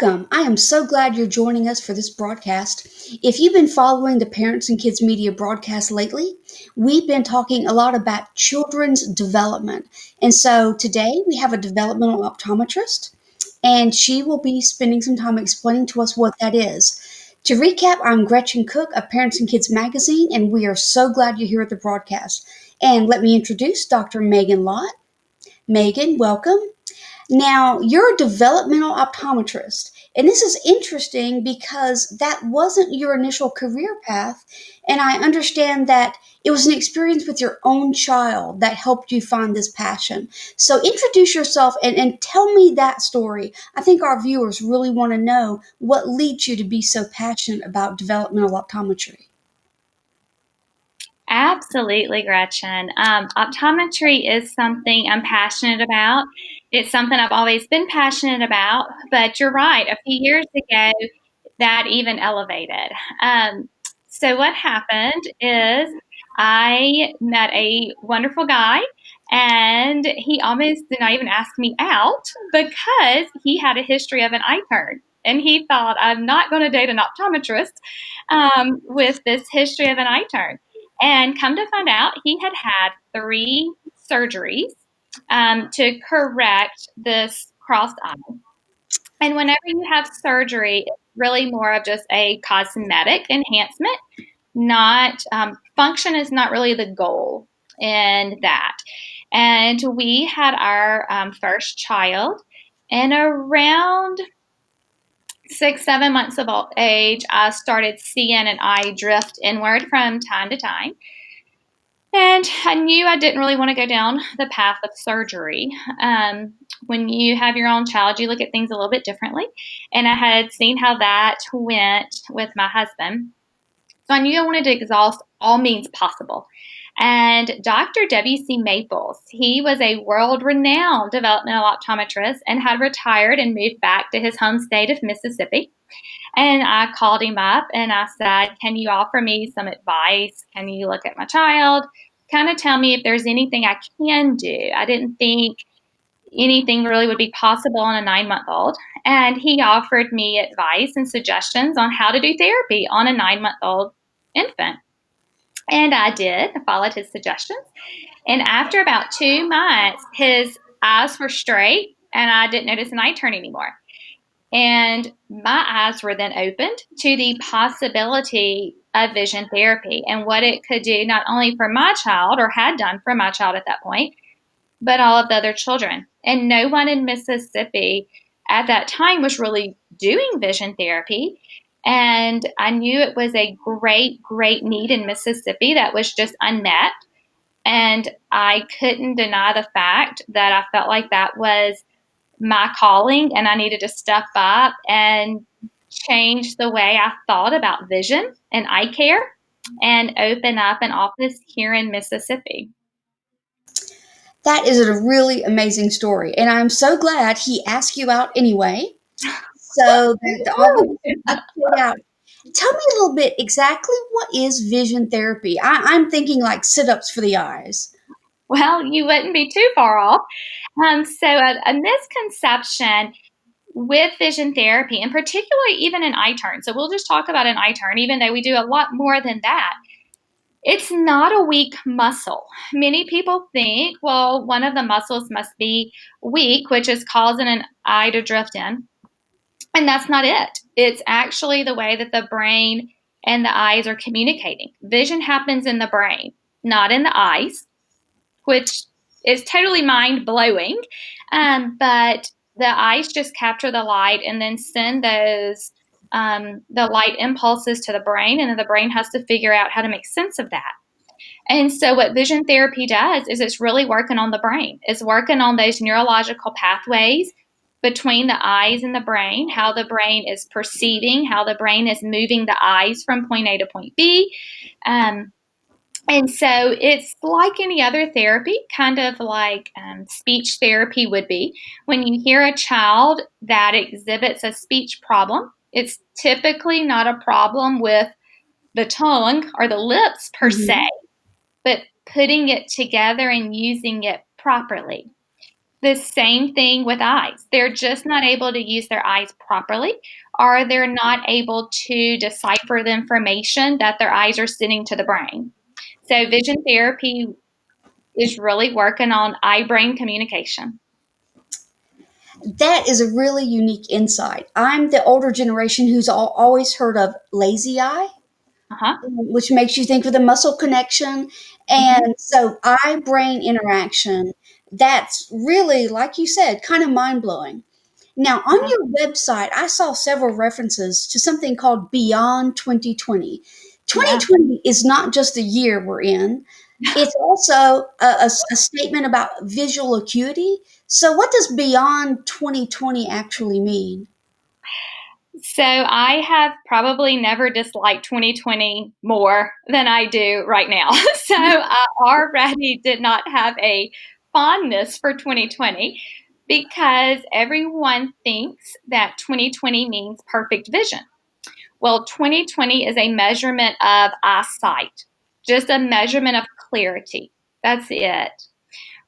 Welcome. I am so glad you're joining us for this broadcast. If you've been following the Parents and Kids Media broadcast lately, we've been talking a lot about children's development. And so today we have a developmental optometrist, and she will be spending some time explaining to us what that is. To recap, I'm Gretchen Cook of Parents and Kids Magazine, and we are so glad you're here at the broadcast. And let me introduce Dr. Megan Lott. Megan, welcome. Now, you're a developmental optometrist, and this is interesting because that wasn't your initial career path. And I understand that it was an experience with your own child that helped you find this passion. So, introduce yourself and tell me that story. I think our viewers really want to know what leads you to be so passionate about developmental optometry. Absolutely, Gretchen. Optometry is something I'm passionate about. It's something I've always been passionate about, but you're right. A few years ago, that even elevated. So what happened is I met a wonderful guy, and he almost did not even ask me out because he had a history of an eye turn. And he thought, I'm not going to date an optometrist with this history of an eye turn. And come to find out, he had had 3 surgeries to correct this crossed eye. And whenever you have surgery, it's really more of just a cosmetic enhancement, not function is not really the goal in that. And we had our first child, and around 6, 7 months of age, I started seeing an eye drift inward from time to time. And I knew I didn't really want to go down the path of surgery. When you have your own child, you look at things a little bit differently. And I had seen how that went with my husband. So I knew I wanted to exhaust all means possible. And Dr. W.C. Maples, he was a world-renowned developmental optometrist and had retired and moved back to his home state of Mississippi. And I called him up and I said, can you offer me some advice? Can you look at my child? Kind of tell me if there's anything I can do. I didn't think anything really would be possible on a 9-month-old. And he offered me advice and suggestions on how to do therapy on a 9-month-old infant. And I did. I followed his suggestions. And after about 2 months, his eyes were straight and I didn't notice an eye turn anymore. And my eyes were then opened to the possibility of vision therapy and what it could do not only for my child, or had done for my child at that point, but all of the other children. And no one in Mississippi at that time was really doing vision therapy. And I knew it was a great, great need in Mississippi that was just unmet. And I couldn't deny the fact that I felt like that was my calling and I needed to step up and change the way I thought about vision and eye care and open up an office here in Mississippi. That is a really amazing story, and I'm so glad he asked you out anyway. So that all the played out. Tell me a little bit exactly what is vision therapy. I'm thinking like sit-ups for the eyes. Well, you wouldn't be too far off. So a misconception with vision therapy, and particularly even an eye turn. So we'll just talk about an eye turn, even though we do a lot more than that. It's not a weak muscle. Many people think, well, one of the muscles must be weak, which is causing an eye to drift in. And that's not it. It's actually the way that the brain and the eyes are communicating. Vision happens in the brain, not in the eyes, which is totally mind blowing. But the eyes just capture the light and then send those the light impulses to the brain, and then the brain has to figure out how to make sense of that. And so what vision therapy does is it's really working on the brain. It's working on those neurological pathways between the eyes and the brain, how the brain is perceiving, how the brain is moving the eyes from point A to point B. And so it's like any other therapy, kind of like speech therapy would be. When you hear a child that exhibits a speech problem, it's typically not a problem with the tongue or the lips per se, but putting it together and using it properly. The same thing with eyes. They're just not able to use their eyes properly, or they're not able to decipher the information that their eyes are sending to the brain. So, vision therapy is really working on eye brain communication. That is a really unique insight. I'm the older generation who's always heard of lazy eye, Uh huh. which makes you think of the muscle connection. Mm-hmm. And so, eye brain interaction, that's really, like you said, kind of mind blowing. Now, on Uh-huh. your website, I saw several references to something called Beyond 2020. Yeah. 2020 is not just the year we're in, it's also a statement about visual acuity. So, what does Beyond 2020 actually mean? So I have probably never disliked 2020 more than I do right now. So I already did not have a fondness for 2020 because everyone thinks that 2020 means perfect vision. Well, 2020 is a measurement of eyesight, just a measurement of clarity. That's it.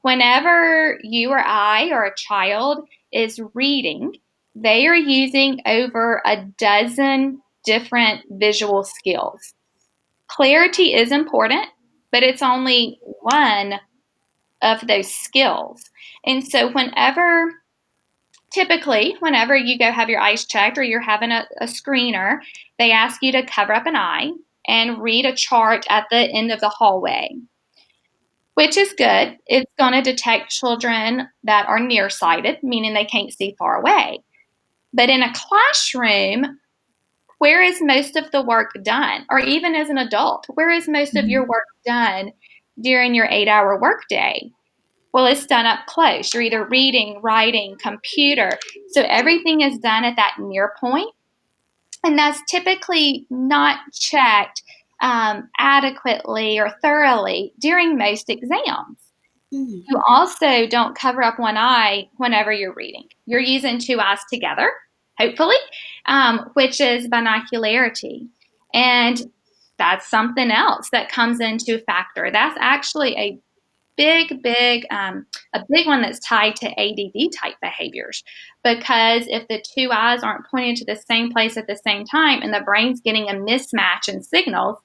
Whenever you or I or a child is reading, they are using over a dozen different visual skills. Clarity is important, but it's only one of those skills. And so, whenever you go have your eyes checked or you're having a screener, they ask you to cover up an eye and read a chart at the end of the hallway, which is good. It's going to detect children that are nearsighted, meaning they can't see far away. But in a classroom, where is most of the work done? Or even as an adult, where is most of your work done during your 8-hour workday? Well, it's done up close. You're either reading, writing, computer. So everything is done at that near point, and that's typically not checked adequately or thoroughly during most exams. Mm. You also don't cover up one eye whenever you're reading. You're using two eyes together, hopefully, which is binocularity. And that's something else that comes into a factor. That's actually a big one that's tied to ADD type behaviors. Because if the two eyes aren't pointing to the same place at the same time and the brain's getting a mismatch in signals,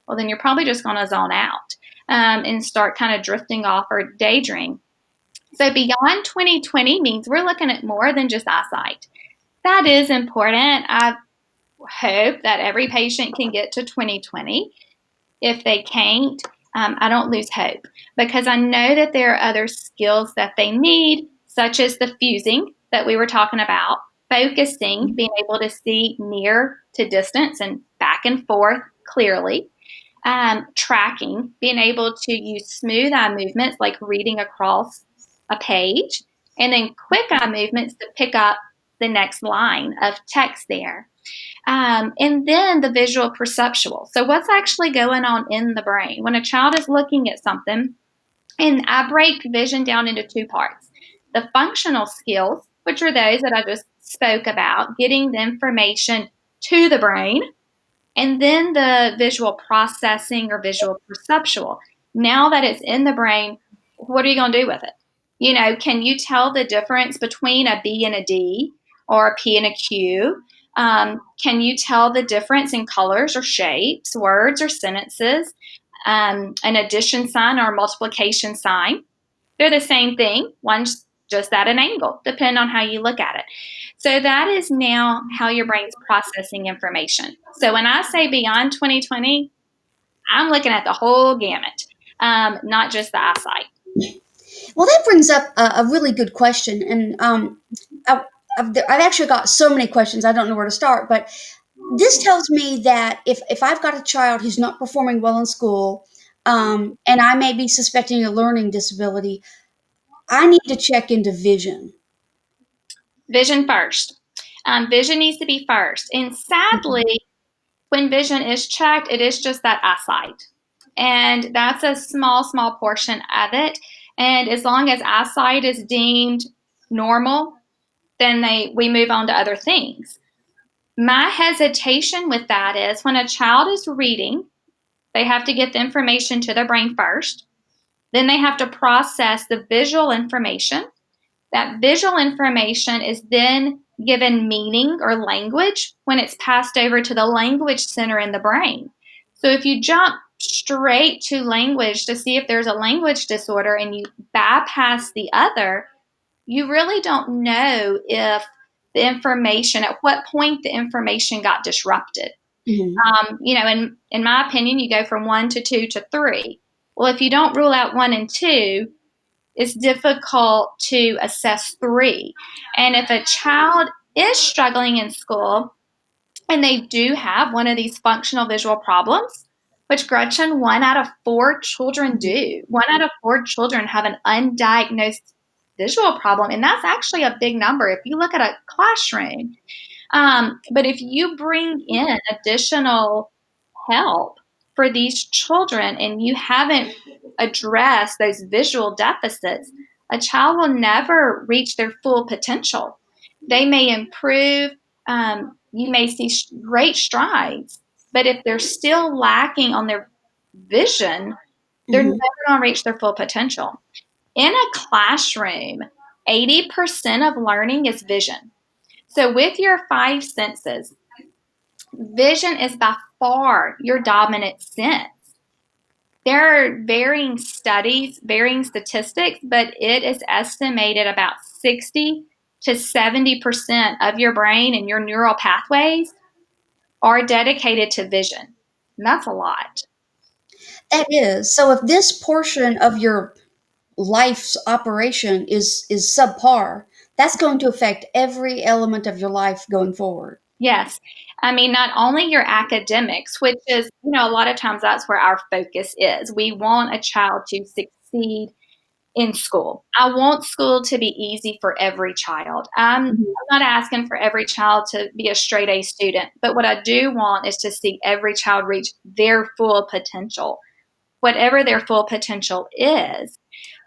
well, then you're probably just going to zone out and start kind of drifting off or daydream. So beyond 2020 means we're looking at more than just eyesight. That is important. I hope that every patient can get to 2020. If they can't, I don't lose hope because I know that there are other skills that they need, such as the fusing that we were talking about, focusing, being able to see near to distance and back and forth clearly, tracking, being able to use smooth eye movements like reading across a page, and then quick eye movements to pick up the next line of text there. And then the visual perceptual. So, what's actually going on in the brain? When a child is looking at something, and I break vision down into two parts, the functional skills, which are those that I just spoke about, getting the information to the brain, and then the visual processing or visual perceptual. Now that it's in the brain, what are you going to do with it? Can you tell the difference between a B and a D or a P and a Q? Can you tell the difference in colors or shapes, words or sentences, an addition sign or a multiplication sign? They're the same thing. One's just at an angle, depending on how you look at it. So that is now how your brain's processing information. So when I say beyond 2020, I'm looking at the whole gamut, not just the eyesight. Well, that brings up a really good question. And I've actually got so many questions, I don't know where to start. But this tells me that if I've got a child who's not performing well in school, and I may be suspecting a learning disability, I need to check into vision. Vision first. Vision needs to be first. And Mhm. sadly, when vision is checked, it is just that eyesight. And that's a small, small portion of it. And as long as eyesight is deemed normal, then we move on to other things. My hesitation with that is when a child is reading, they have to get the information to their brain first. Then they have to process the visual information. That visual information is then given meaning or language when it's passed over to the language center in the brain. So if you jump straight to language to see if there's a language disorder and you bypass the other, you really don't know if the information, at what point the information got disrupted. Mm-hmm. In my opinion, you go from 1 to 2 to 3. Well, if you don't rule out 1 and 2, it's difficult to assess 3. And if a child is struggling in school and they do have one of these functional visual problems, which Gretchen, 1 out of 4 children do. 1 out of 4 children have an undiagnosed visual problem. And that's actually a big number if you look at a classroom. But if you bring in additional help for these children and you haven't addressed those visual deficits, a child will never reach their full potential. They may improve, you may see great strides, but if they're still lacking on their vision, they're Mm-hmm. never going to reach their full potential. In a classroom, 80% of learning is vision. So, with your 5 senses, vision is by far your dominant sense. There are varying studies, varying statistics, but it is estimated about 60 to 70% of your brain and your neural pathways are dedicated to vision. And that's a lot. That is. So if this portion of your life's operation is subpar, that's going to affect every element of your life going forward. Yes. I mean, not only your academics, which is, a lot of times that's where our focus is. We want a child to succeed in school. I want school to be easy for every child. Mhm. I'm not asking for every child to be a straight A student, but what I do want is to see every child reach their full potential, whatever their full potential is.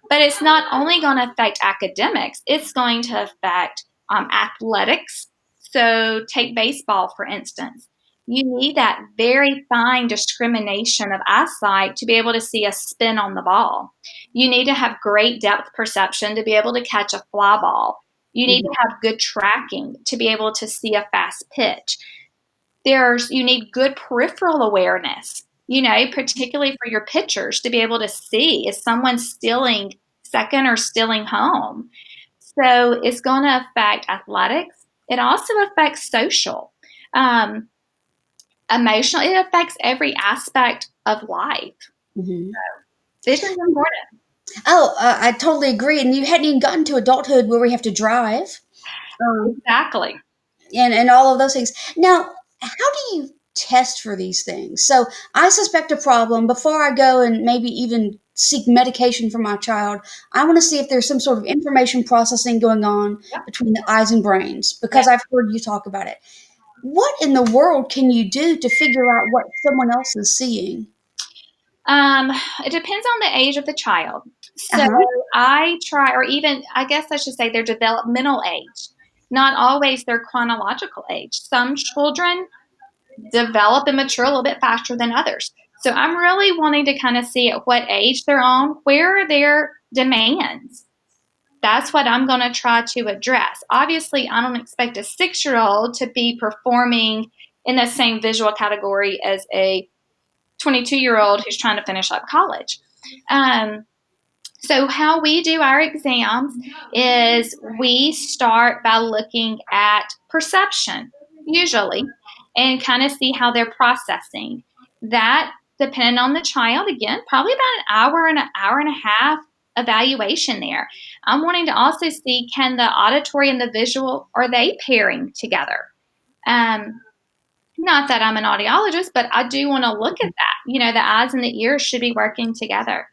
But it's not only going to affect academics, it's going to affect athletics. So, take baseball, for instance. You need that very fine discrimination of eyesight to be able to see a spin on the ball. You need to have great depth perception to be able to catch a fly ball. You need Mhm. to have good tracking to be able to see a fast pitch. You need good peripheral awareness, particularly for your pitchers to be able to see is someone stealing second or stealing home. So it's going to affect athletics. It also affects social, um, emotional. It affects every aspect of life. Mhm. Vision is important. Oh, I totally agree. And you hadn't even gotten to adulthood where we have to drive, um, Exactly. and all of those things. Now, how do you test for these things? So I suspect a problem before I go and maybe even seek medication for my child. I want to see if there's some sort of information processing going on Yep. between the eyes and brains Yep. because I've heard you talk about it. What in the world can you do to figure out what someone else is seeing? Um, it depends on the age of the child. Uh So huh. I try, or even, I guess I should say, their developmental age, not always their chronological age. Some children develop and mature a little bit faster than others. So I'm really wanting to kind of see at what age they're on, where are their demands. That's what I'm going to try to address. Obviously, I don't expect a 6-year-old to be performing in the same visual category as a 22-year-old who's trying to finish up college. Um, so, how we do our exams is we start by looking at perception, usually, and kind of see how they're processing. That, depending on the child, again, probably about an hour and a half evaluation there. I'm wanting to also see, can the auditory and the visual, are they pairing together? Um, Not that I'm an audiologist, but I do want to look at that. The eyes and the ears should be working together.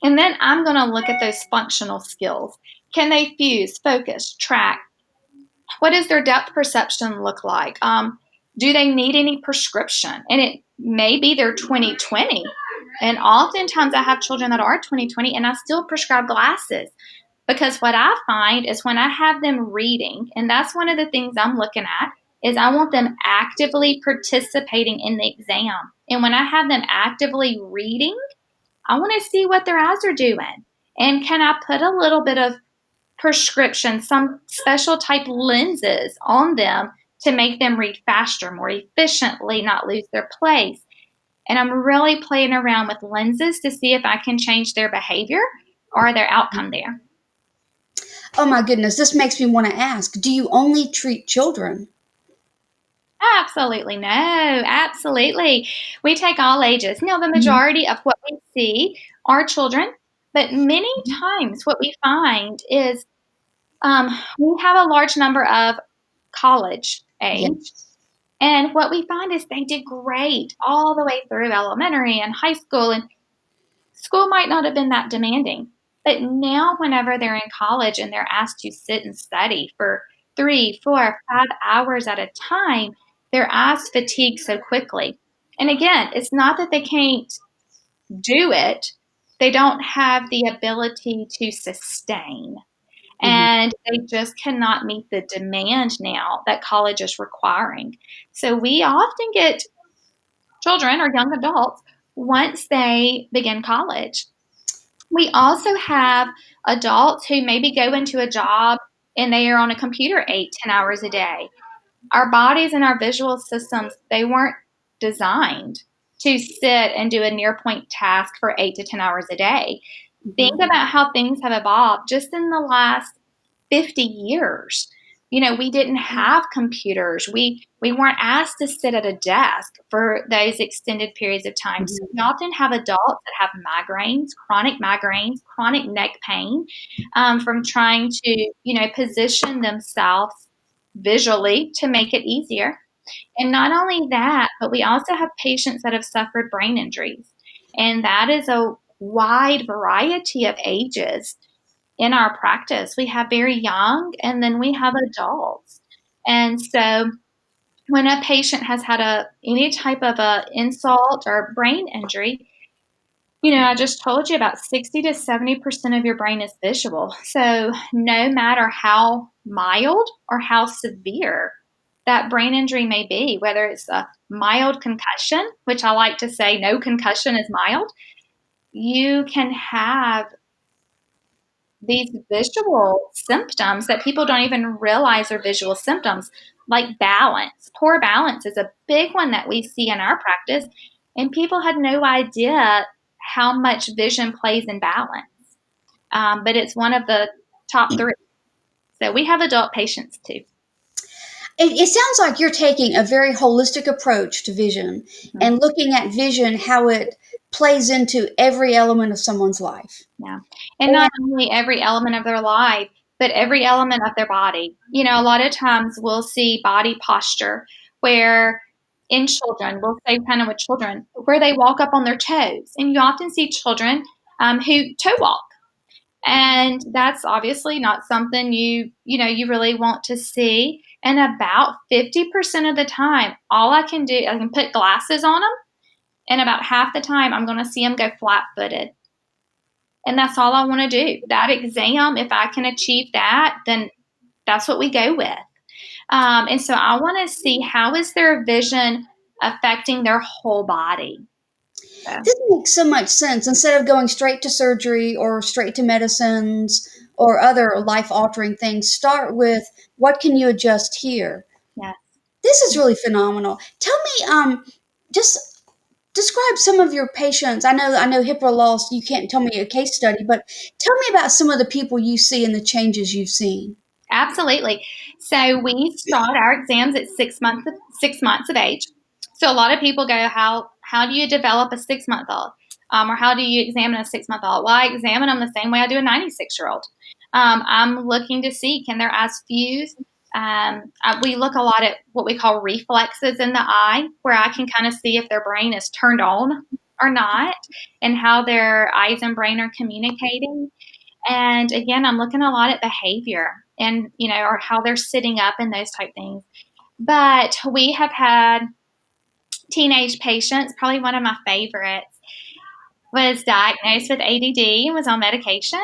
And then I'm going to look at those functional skills. Can they fuse, focus, track? What does their depth perception look like? Do they need any prescription? And it may be their 20/20. And oftentimes I have children that are 20/20 and I still prescribe glasses because what I find is when I have them reading, and that's one of the things I'm looking at, is I want them actively participating in the exam. And when I have them actively reading, I want to see what their eyes are doing. And can I put a little bit of prescriptions, some special type lenses on them to make them read faster, more efficiently, not lose their place. And I'm really playing around with lenses to see if I can change their behavior or their outcome there. Oh my goodness, this makes me want to ask, do you only treat children? Absolutely no, absolutely. We take all ages. Now, the majority of what we see are children, but many times what we find is we have a large number of college age. Yes. And what we find is they did great all the way through elementary and high school, and school might not have been that demanding. But now, whenever they're in college and they're asked to sit and study for 3, 4, 5 hours at a time, their eyes fatigue so quickly. And again, it's not that they can't do it, they don't have the ability to sustain. Hmm. And they just cannot meet the demand now that college is requiring. So we often get children or young adults once they begin college. We also have adults who maybe go into a job and they are on a computer 8, 10 hours a day. Our bodies and our visual systems, they weren't designed to sit and do a near point task for 8 to 10 hours a day. Think Hmm. about how things have evolved just in the last 50 years. We didn't have computers. We weren't asked to sit at a desk for those extended periods of time. So we often have adults that have migraines, chronic neck pain from trying to, position themselves visually to make it easier. And not only that, but we also have patients that have suffered brain injuries. And that is a wide variety of ages in our practice. We have very young and then we have adults. And so when a patient has had any type of a insult or brain injury, I just told you about 60 to 70% of your brain is visual. So no matter how mild or how severe that brain injury may be, whether it's a mild concussion, which I like to say no concussion is mild, you can have these visual symptoms that people don't even realize are visual symptoms, like balance. Poor balance is a big one that we see in our practice, and people had no idea how much vision plays in balance. But it's one of the top three. So we have adult patients too. It sounds like you're taking a very holistic approach to vision Mhm. and looking at vision, how it plays into every element of someone's life. Yeah. And And not only every element of their life, but every element of their body. A lot of times we'll see body posture where in children, we'll say kind of with children, where they walk up on their toes. And you often see children who toe walk. And that's obviously not something you really want to see. And about 50% of the time, all I can do, I can put glasses on them. And about half the time, I'm going to see them go flat footed. And that's all I want to do. That exam, if I can achieve that, then that's what we go with. And so I want to see how is their vision affecting their whole body. So, this makes so much sense. Instead of going straight to surgery or straight to medicines or other life altering things, start with what can you adjust here? yeah. This is really phenomenal. Tell me, just describe some of your patients. I know HIPAA laws, you can't tell me a case study, but tell me about some of the people you see and the changes you've seen. Absolutely. So we start our exams at 6 months of age. So a lot of people go, how do you develop a 6 month old, or how do you examine a 6 month old? Well, I examine them the same way I do a 96-year old. I'm looking to see, can their eyes fuse? We look a lot at what we call reflexes in the eye, where I can kind of see if their brain is turned on or not, and how their eyes and brain are communicating. And again, I'm looking a lot at behavior and, or how they're sitting up and those type things. But we have had teenage patients, probably one of my favorites, was diagnosed with ADD and was on medication.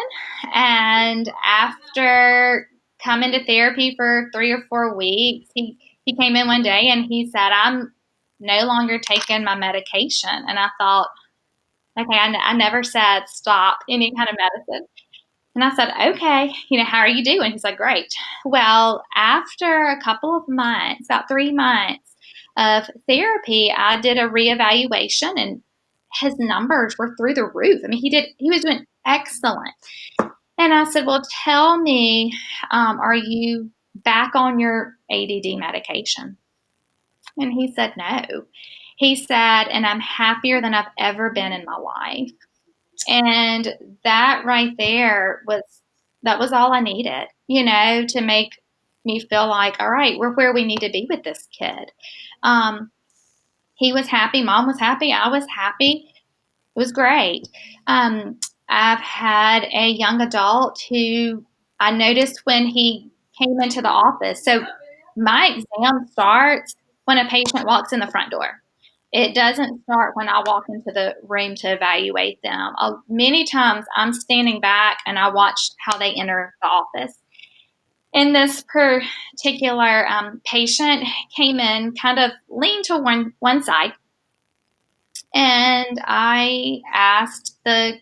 And after coming to therapy for 3 or 4 weeks, he came in one day and he said, I'm no longer taking my medication. And I thought, okay, I never said stop any kind of medicine. And I said, okay, how are you doing? He's like, great. Well, after a couple of months, about 3 months of therapy, I did a reevaluation and his numbers were through the roof. I mean, he was doing excellent. And I said, well, tell me, are you back on your ADD medication? And he said, no. He said, and I'm happier than I've ever been in my life. And that right there that was all I needed, to make me feel like, all right, we're where we need to be with this kid. He was happy. Mom was happy. I was happy. It was great. I've had a young adult who I noticed when he came into the office. So my exam starts when a patient walks in the front door. It doesn't start when I walk into the room to evaluate them. Many times I'm standing back and I watch how they enter the office. And this particular patient came in, kind of leaned to one side, and I asked the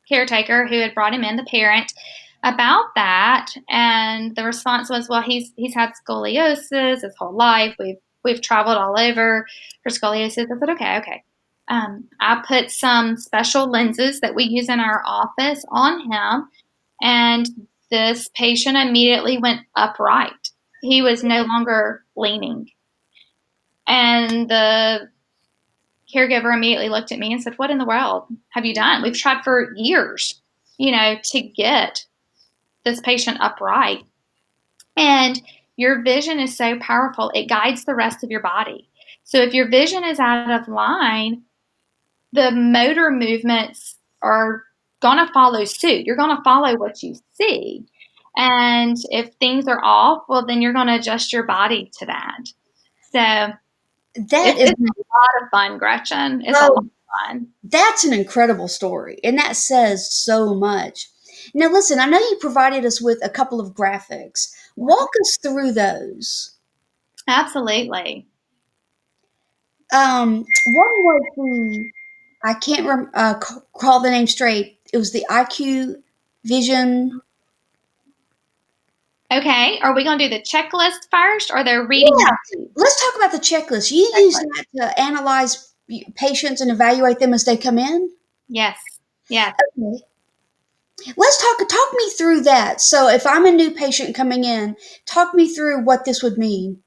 caretaker who had brought him in, the parent, about that, and the response was, well, he's had scoliosis his whole life. We've traveled all over for scoliosis. I said, okay. I put some special lenses that we use in our office on him, and this patient immediately went upright. He was no longer leaning. And the caregiver immediately looked at me and said, what in the world have you done? We've tried for years, to get this patient upright. And your vision is so powerful, it guides the rest of your body. So if your vision is out of line, the motor movements are going to follow suit. You're going to follow what you see. And if things are off, well, then you're going to adjust your body to that. So it's a lot of fun, Gretchen. It's a lot of fun. That's an incredible story, and that says so much. Now, listen, I know you provided us with a couple of graphics. Walk us through those. Absolutely. One was I can't call the name straight. It was the IQ Vision. Okay, are we going to do the checklist first or the reading? Yeah, let's talk about the checklist. You use that to analyze patients and evaluate them as they come in? Yes. Okay. Let's talk me through that. So if I'm a new patient coming in, talk me through what this would mean.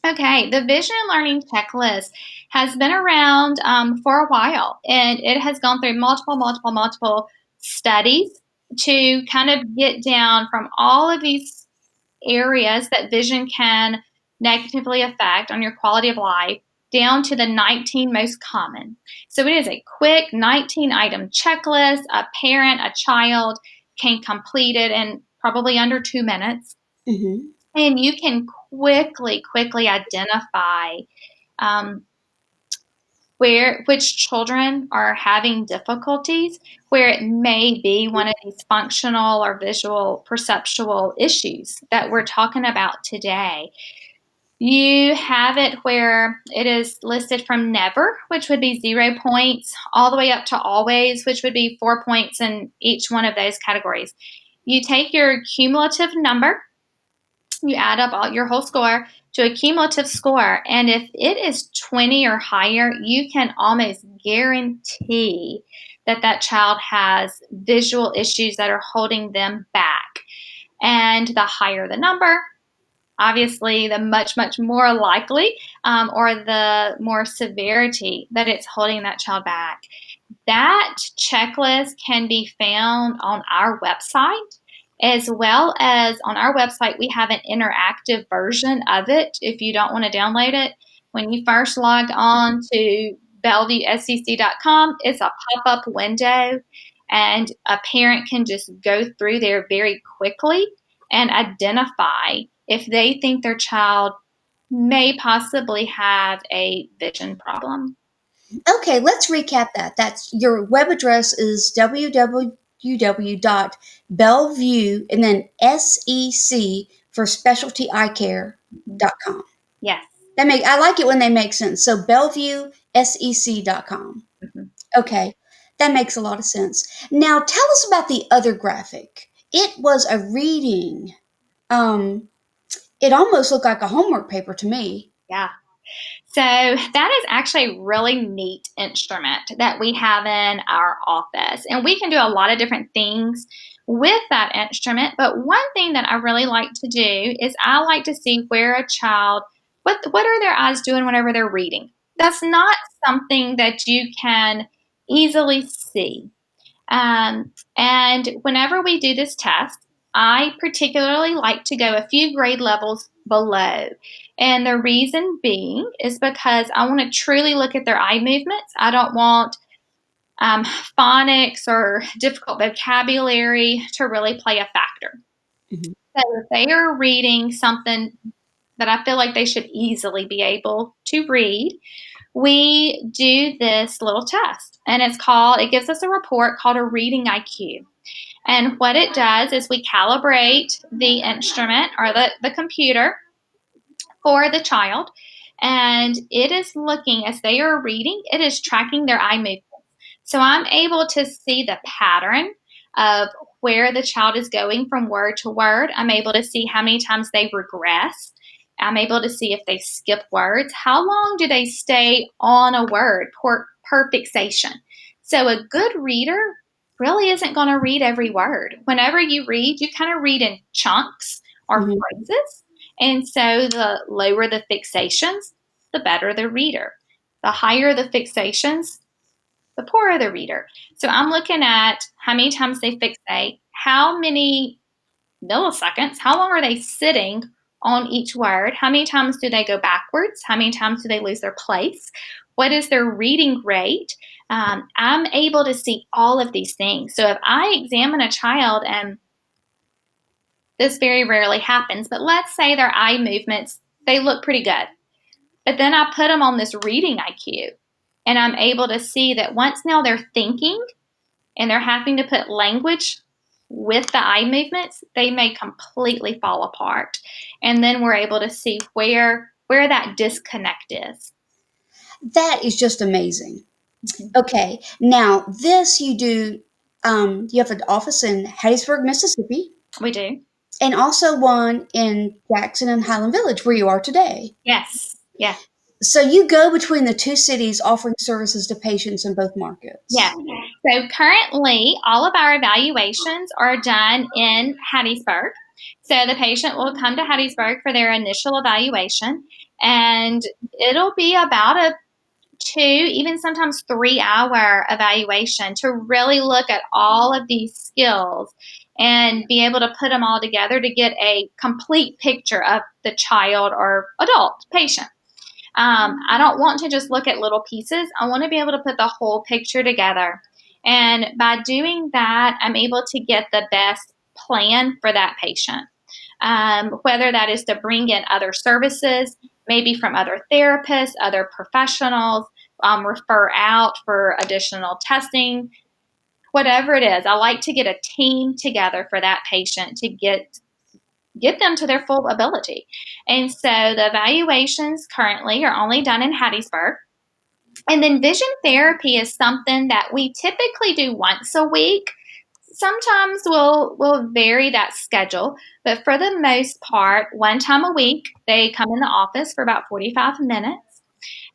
Okay, the vision and learning checklist has been around for a while, and it has gone through multiple studies to kind of get down from all of these areas that vision can negatively affect on your quality of life down to the 19 most common. So it is a quick 19-item checklist. A parent, a child can complete it in probably under 2 minutes. Mm-hmm. And you can quickly identify which children are having difficulties, where it may be one of these functional or visual perceptual issues that we're talking about today. You have it where it is listed from never, which would be 0 points, all the way up to always, which would be 4 points in each one of those categories. You take your cumulative number, you add up your whole score to a cumulative score, and if it is 20 or higher, you can almost guarantee that child has visual issues that are holding them back. And the higher the number, obviously, the much more likely or the more severity that it's holding that child back. That checklist can be found on our website, as well as on our website, we have an interactive version of it if you don't want to download it. When you first log on to BellevueSEC.com, it's a pop-up window, and a parent can just go through there very quickly and identify if they think their child may possibly have a vision problem. Okay, let's recap that. That's your web address is www.bellevue and then SEC for specialtyeyecare.com. Yes. I like it when they make sense. So BellevueSEC.com. Mm-hmm. Okay, that makes a lot of sense. Now tell us about the other graphic. It was a reading. It almost looked like a homework paper to me. Yeah. So that is actually a really neat instrument that we have in our office. And we can do a lot of different things with that instrument. But one thing that I really like to do is I like to see where a child, what are their eyes doing whenever they're reading? That's not something that you can easily see. And whenever we do this test, I particularly like to go a few grade levels below. And the reason being is because I want to truly look at their eye movements. I don't want phonics or difficult vocabulary to really play a factor. Mhm. So if they are reading something that I feel like they should easily be able to read, we do this little test. And it gives us a report called a reading IQ. And what it does is we calibrate the instrument or the computer for the child. And it is looking as they are reading, it is tracking their eye movement. So I'm able to see the pattern of where the child is going from word to word. I'm able to see how many times they regress. I'm able to see if they skip words. How long do they stay on a word per fixation? So a good reader really isn't going to read every word. Whenever you read, you kind of read in chunks or Mhm. phrases. And so the lower the fixations, the better the reader. The higher the fixations, the poorer the reader. So I'm looking at how many times they fixate, how many milliseconds, how long are they sitting on each word, how many times do they go backwards, how many times do they lose their place, what is their reading rate. I'm able to see all of these things. So if I examine a child, and this very rarely happens, but let's say their eye movements, they look pretty good. But then I put them on this reading IQ, and I'm able to see that once now they're thinking and they're having to put language with the eye movements, they may completely fall apart. And then we're able to see where that disconnect is. That is just amazing. Mhm. Okay, now this you do. You have an office in Hattiesburg, Mississippi, We do. and also one in Jackson and Highland Village, where you are today. Yes. Yeah. So you go between the two cities, offering services to patients in both markets. Yes. So currently, all of our evaluations are done in Hattiesburg. So the patient will come to Hattiesburg for their initial evaluation, and it'll be about a 2, even sometimes 3 hour evaluation to really look at all of these skills and be able to put them all together to get a complete picture of the child or adult patient. I don't want to just look at little pieces. I want to be able to put the whole picture together. And by doing that, I'm able to get the best plan for that patient. Whether that is to bring in other services, maybe from other therapists, other professionals, refer out for additional testing, whatever it is. I like to get a team together for that patient to get them to their full ability. And so the evaluations currently are only done in Hattiesburg. And then vision therapy is something that we typically do once a week. Sometimes we'll vary that schedule, but for the most part, one time a week, they come in the office for about 45 minutes.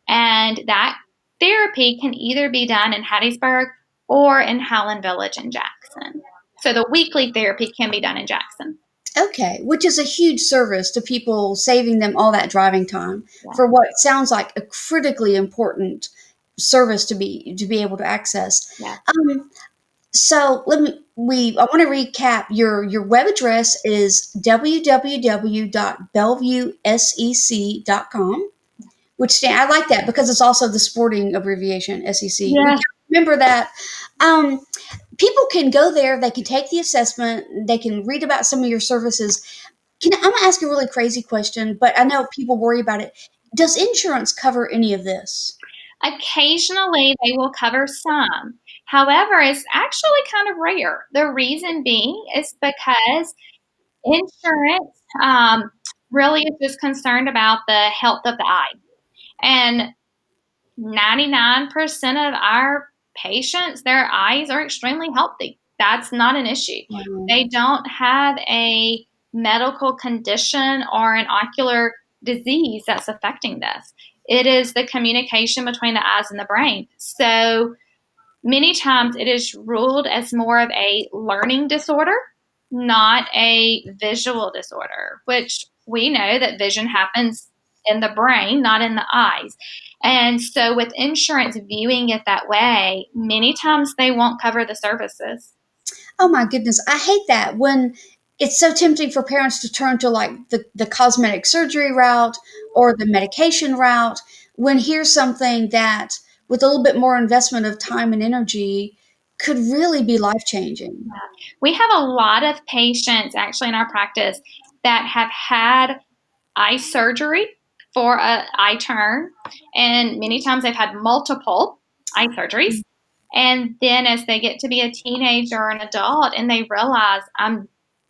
And that therapy can either be done in Hattiesburg or in Howland Village in Jackson. So the weekly therapy can be done in Jackson. Okay, which is a huge service to people, saving them all that driving time Yeah. for what sounds like a critically important service to be able to access. Yeah. So I want to recap. Your web address is www.bellevuesec.com, I like that because it's also the sporting abbreviation SEC. We Yeah. can remember that. Um, People can go there. They can take the assessment. They can read about some of your services. I'm gonna ask a really crazy question, but I know people worry about it. Does insurance cover any of this? Occasionally, they will cover some. However, it's actually kind of rare. The reason being is because insurance really is just concerned about the health of the eye. And 99% of our patients, their eyes are extremely healthy. That's not an issue. Wow. They don't have a medical condition or an ocular disease that's affecting this. It is the communication between the eyes and the brain. So many times it is ruled as more of a learning disorder, not a visual disorder, which we know that vision happens in the brain, not in the eyes. And so, with insurance viewing it that way, many times they won't cover the services. Oh my goodness, I hate that when it's so tempting for parents to turn to like the cosmetic surgery route or the medication route when here's something that with a little bit more investment of time and energy could really be life changing. We have a lot of patients actually in our practice that have had eye surgery for a eye turn, and many times they've had multiple eye surgeries. And then as they get to be a teenager or an adult and they realize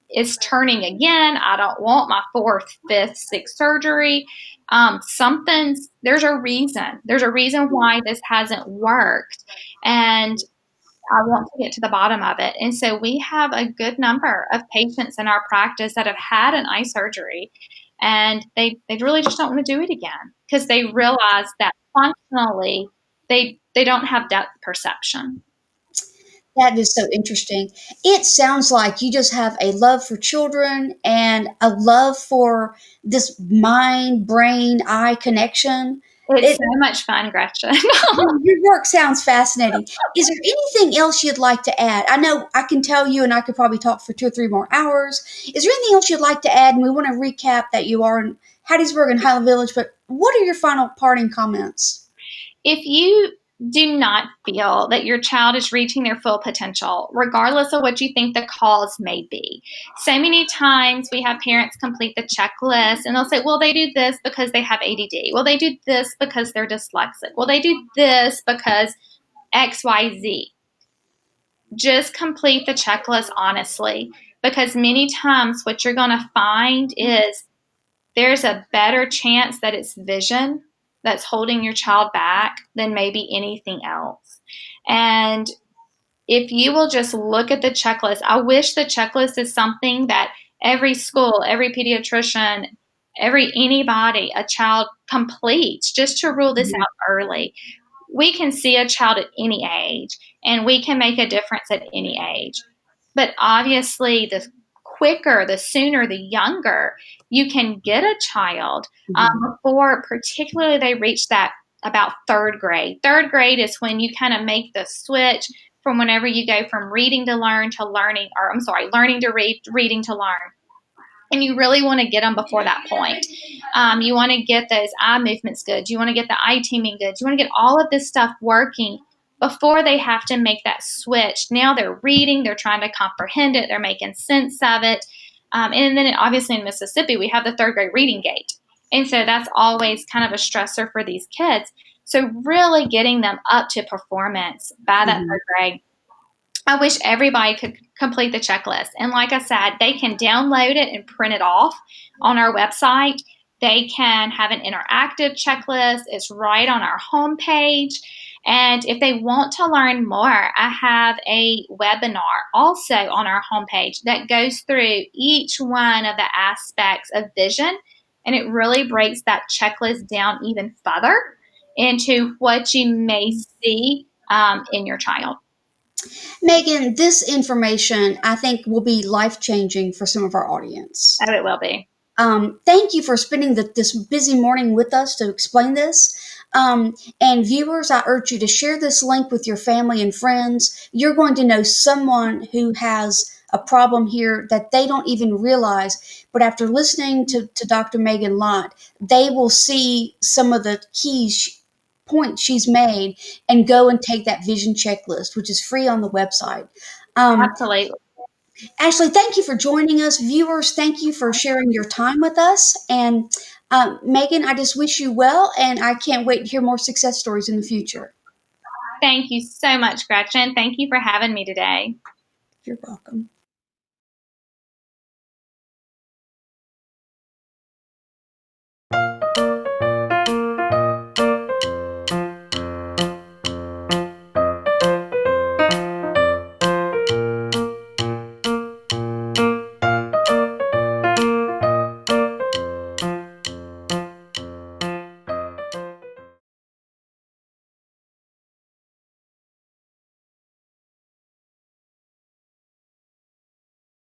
it's turning again, I don't want my fourth, fifth, sixth surgery. There's a reason. There's a reason why this hasn't worked. And I want to get to the bottom of it. And so we have a good number of patients in our practice that have had an eye surgery and they really just don't want to do it again because they realize that functionally they don't have depth perception. That is so interesting. It sounds like you just have a love for children and a love for this mind brain eye connection. It's It so much fun, Gretchen. Your work sounds fascinating. Is there anything else you'd like to add? I know I can tell you, and I could probably talk for 2 or 3 more hours. Is there anything else you'd like to add? And we want to recap that you are in Hattiesburg and Highland Village, but what are your final parting comments? If you do not feel that your child is reaching their full potential, regardless of what you think the cause may be. So many times we have parents complete the checklist and they'll say, well, they do this because they have ADD. Well, they do this because they're dyslexic. Well, they do this because XYZ. Just complete the checklist honestly, because many times what you're going to find is there's a better chance that it's vision that's holding your child back than maybe anything else. And if you will just look at the checklist, I wish the checklist is something that every school, every pediatrician, anybody, a child completes just to rule this out early. We can see a child at any age and we can make a difference at any age. But obviously, the quicker, the sooner, the younger you can get a child before, particularly, they reach that about third grade. Third grade is when you kind of make the switch from whenever you go from reading to learn to learning, or I'm sorry, learning to read, reading to learn. And you really want to get them before that point. You want to get those eye movements good. You want to get the eye teaming good. You want to get all of this stuff working before they have to make that switch. Now they're reading, they're trying to comprehend it, they're making sense of it. And then obviously in Mississippi, we have the third grade reading gate. And so that's always kind of a stressor for these kids. So really getting them up to performance by that Mhm. third grade. I wish everybody could complete the checklist. And like I said, they can download it and print it off on our website. They can have an interactive checklist. It's right on our homepage. And if they want to learn more, I have a webinar also on our homepage that goes through each one of the aspects of vision. And it really breaks that checklist down even further into what you may see in your child. Megan, this information I think will be life changing for some of our audience. Oh, it will be. Thank you for spending this busy morning with us to explain this. And viewers, I urge you to share this link with your family and friends. You're going to know someone who has a problem here that they don't even realize. But after listening to Dr. Megan Lott, they will see some of the keys points she's made and go and take that vision checklist, which is free on the website. Um, Absolutely. Ashley, thank you for joining us. Viewers, thank you for sharing your time with us. And Megan, I just wish you well, and I can't wait to hear more success stories in the future. Thank you so much, Gretchen. Thank you for having me today. You're welcome.